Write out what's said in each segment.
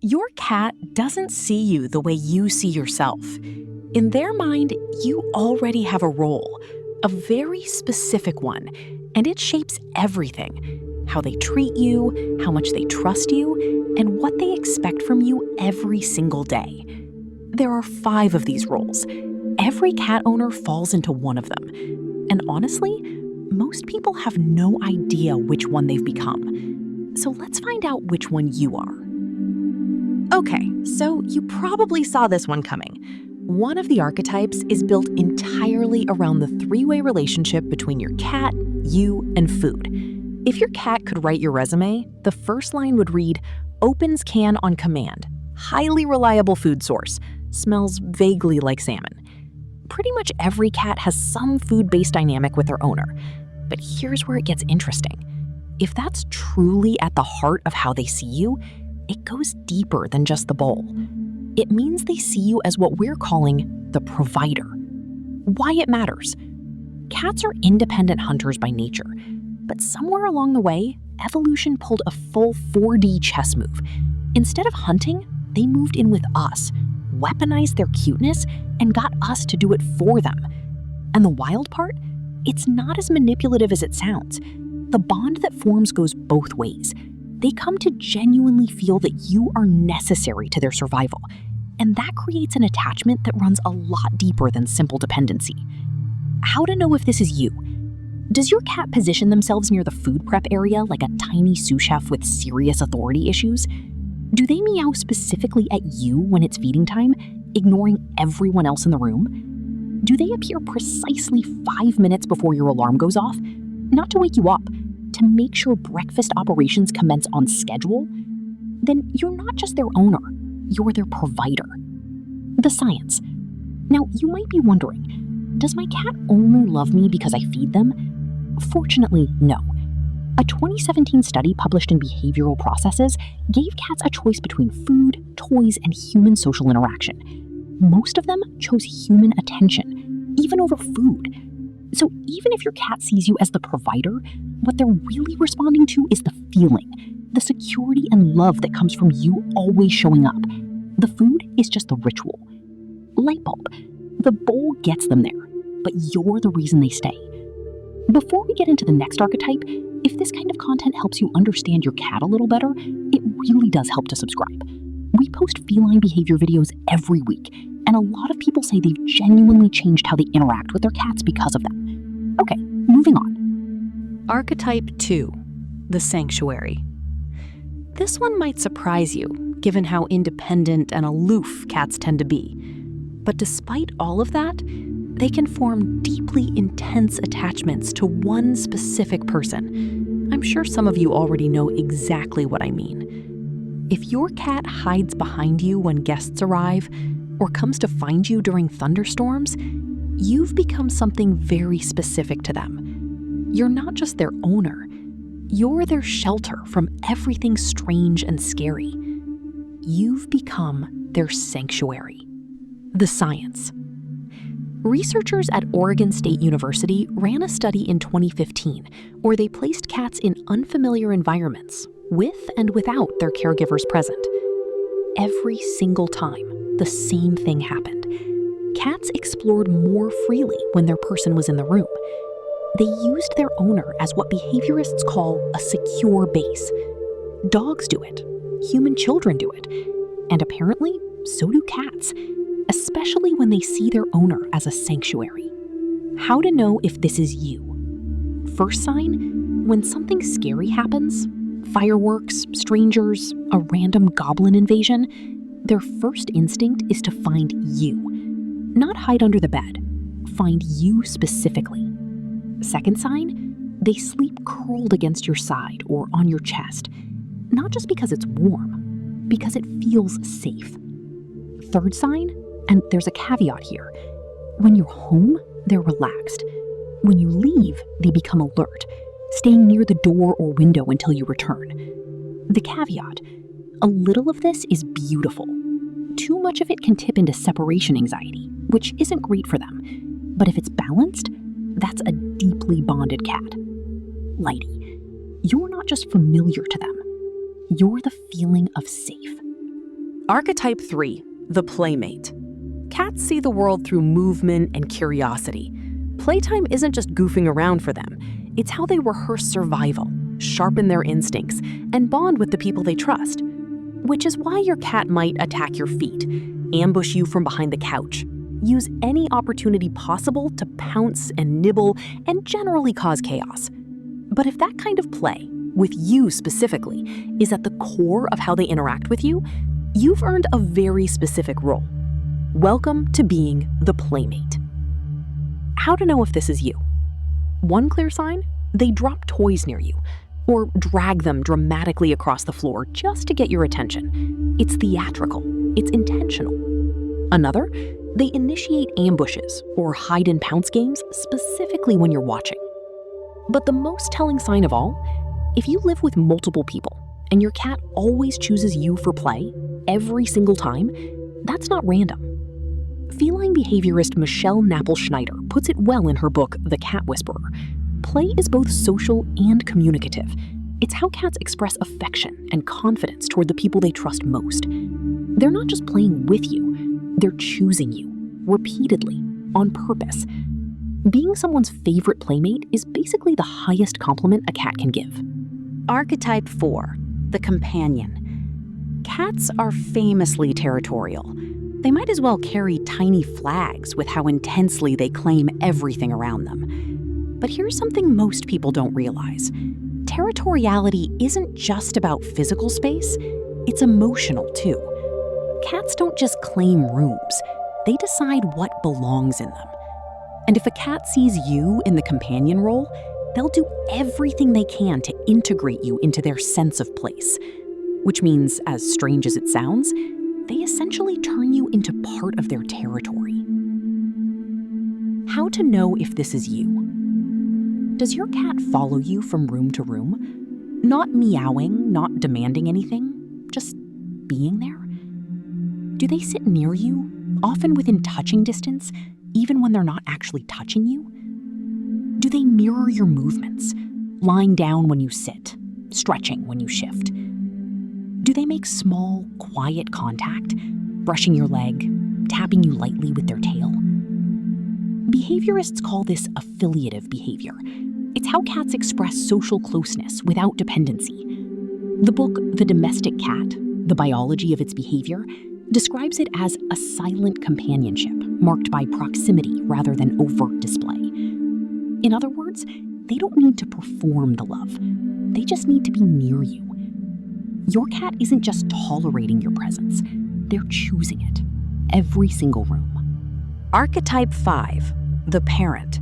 Your cat doesn't see you the way you see yourself. In their mind, you already have a role, a very specific one, and it shapes everything. How they treat you, how much they trust you, and what they expect from you every single day. There are 5 of these roles. Every cat owner falls into one of them. And honestly, most people have no idea which one they've become. So let's find out which one you are. Okay, so you probably saw this one coming. One of the archetypes is built entirely around the 3-way relationship between your cat, you, and food. If your cat could write your resume, the first line would read, "Opens can on command, highly reliable food source, smells vaguely like salmon." Pretty much every cat has some food-based dynamic with their owner. But here's where it gets interesting. If that's truly at the heart of how they see you, it goes deeper than just the bowl. It means they see you as what we're calling the provider. Why it matters. Cats are independent hunters by nature, but somewhere along the way, evolution pulled a full 4D chess move. Instead of hunting, they moved in with us, weaponized their cuteness, and got us to do it for them. And the wild part? It's not as manipulative as it sounds. The bond that forms goes both ways. They come to genuinely feel that you are necessary to their survival. And that creates an attachment that runs a lot deeper than simple dependency. How to know if this is you? Does your cat position themselves near the food prep area like a tiny sous chef with serious authority issues? Do they meow specifically at you when it's feeding time, ignoring everyone else in the room? Do they appear precisely 5 minutes before your alarm goes off? Not to wake you up, to make sure breakfast operations commence on schedule? Then you're not just their owner, you're their provider. The science. Now, you might be wondering, does my cat only love me because I feed them? Fortunately, no. A 2017 study published in Behavioral Processes gave cats a choice between food, toys, and human social interaction. Most of them chose human attention, even over food. So even if your cat sees you as the provider, what they're really responding to is the feeling, the security and love that comes from you always showing up. The food is just the ritual. Light bulb. The bowl gets them there, but you're the reason they stay. Before we get into the next archetype, if this kind of content helps you understand your cat a little better, it really does help to subscribe. We post feline behavior videos every week, and a lot of people say they've genuinely changed how they interact with their cats because of them. Okay, moving on. Archetype 2, the sanctuary. This one might surprise you, given how independent and aloof cats tend to be. But despite all of that, they can form deeply intense attachments to one specific person. I'm sure some of you already know exactly what I mean. If your cat hides behind you when guests arrive, or comes to find you during thunderstorms, you've become something very specific to them. You're not just their owner, you're their shelter from everything strange and scary. You've become their sanctuary. The science. Researchers at Oregon State University ran a study in 2015 where they placed cats in unfamiliar environments, with and without their caregivers present. Every single time, the same thing happened. Cats explored more freely when their person was in the room. They used their owner as what behaviorists call a secure base. Dogs do it, human children do it, and apparently, so do cats, especially when they see their owner as a sanctuary. How to know if this is you? First sign, when something scary happens, fireworks, strangers, a random goblin invasion, their first instinct is to find you. Not hide under the bed. Find you specifically. Second sign, they sleep curled against your side or on your chest. Not just because it's warm, because it feels safe. Third sign, and there's a caveat here, when you're home, they're relaxed. When you leave, they become alert, staying near the door or window until you return. The caveat, a little of this is beautiful. Too much of it can tip into separation anxiety, which isn't great for them. But if it's balanced, that's a deeply bonded cat. Lighty, you're not just familiar to them. You're the feeling of safe. Archetype 3, the playmate. Cats see the world through movement and curiosity. Playtime isn't just goofing around for them. It's how they rehearse survival, sharpen their instincts, and bond with the people they trust. Which is why your cat might attack your feet, ambush you from behind the couch, use any opportunity possible to pounce and nibble and generally cause chaos. But if that kind of play, with you specifically, is at the core of how they interact with you, you've earned a very specific role. Welcome to being the playmate. How to know if this is you? One clear sign? They drop toys near you, or drag them dramatically across the floor just to get your attention. It's theatrical, it's intentional. Another? They initiate ambushes or hide and pounce games specifically when you're watching. But the most telling sign of all, if you live with multiple people and your cat always chooses you for play every single time, that's not random. Feline behaviorist Michelle Napple-Schneider puts it well in her book, The Cat Whisperer. Play is both social and communicative. It's how cats express affection and confidence toward the people they trust most. They're not just playing with you, they're choosing you, repeatedly, on purpose. Being someone's favorite playmate is basically the highest compliment a cat can give. Archetype 4, the companion. Cats are famously territorial. They might as well carry tiny flags with how intensely they claim everything around them. But here's something most people don't realize. Territoriality isn't just about physical space, it's emotional too. Cats don't just claim rooms, they decide what belongs in them. And if a cat sees you in the companion role, they'll do everything they can to integrate you into their sense of place. Which means, as strange as it sounds, they essentially turn you into part of their territory. How to know if this is you? Does your cat follow you from room to room? Not meowing, not demanding anything, just being there? Do they sit near you, often within touching distance, even when they're not actually touching you? Do they mirror your movements, lying down when you sit, stretching when you shift? Do they make small, quiet contact, brushing your leg, tapping you lightly with their tail? Behaviorists call this affiliative behavior. It's how cats express social closeness without dependency. The book, The Domestic Cat, The Biology of Its Behavior, describes it as a silent companionship marked by proximity rather than overt display. In other words, they don't need to perform the love. They just need to be near you. Your cat isn't just tolerating your presence, they're choosing it, every single room. Archetype 5, the parent.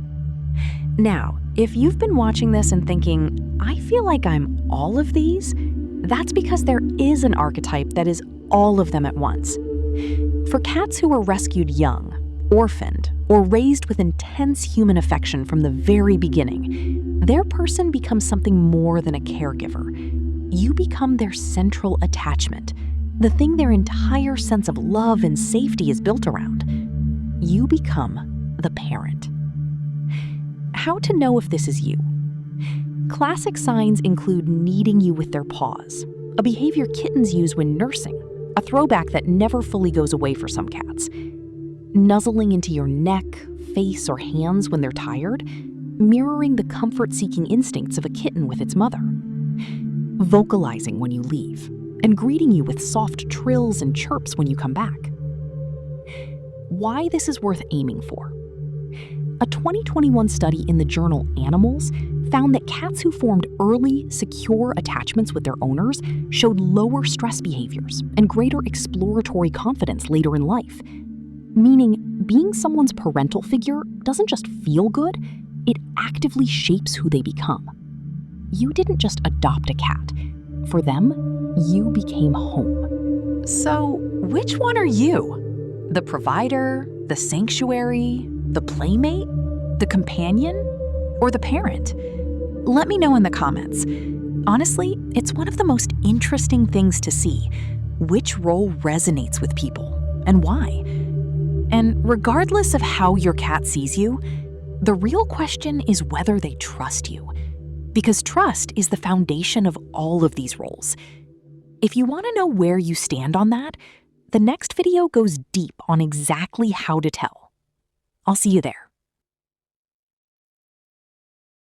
Now, if you've been watching this and thinking, I feel like I'm all of these, that's because there is an archetype that is all of them at once. For cats who were rescued young, orphaned, or raised with intense human affection from the very beginning, their person becomes something more than a caregiver. You become their central attachment, the thing their entire sense of love and safety is built around. You become the parent. How to know if this is you? Classic signs include kneading you with their paws, a behavior kittens use when nursing, a throwback that never fully goes away for some cats. Nuzzling into your neck, face, or hands when they're tired, mirroring the comfort-seeking instincts of a kitten with its mother. Vocalizing when you leave, and greeting you with soft trills and chirps when you come back. Why this is worth aiming for? A 2021 study in the journal Animals found that cats who formed early, secure attachments with their owners showed lower stress behaviors and greater exploratory confidence later in life. Meaning, being someone's parental figure doesn't just feel good, it actively shapes who they become. You didn't just adopt a cat. For them, you became home. So, which one are you? The provider, the sanctuary, the playmate, the companion, or the parent? Let me know in the comments. Honestly, it's one of the most interesting things to see. Which role resonates with people, and why? And regardless of how your cat sees you, the real question is whether they trust you. Because trust is the foundation of all of these roles. If you want to know where you stand on that, The next video goes deep on exactly how to tell. I'll see you there.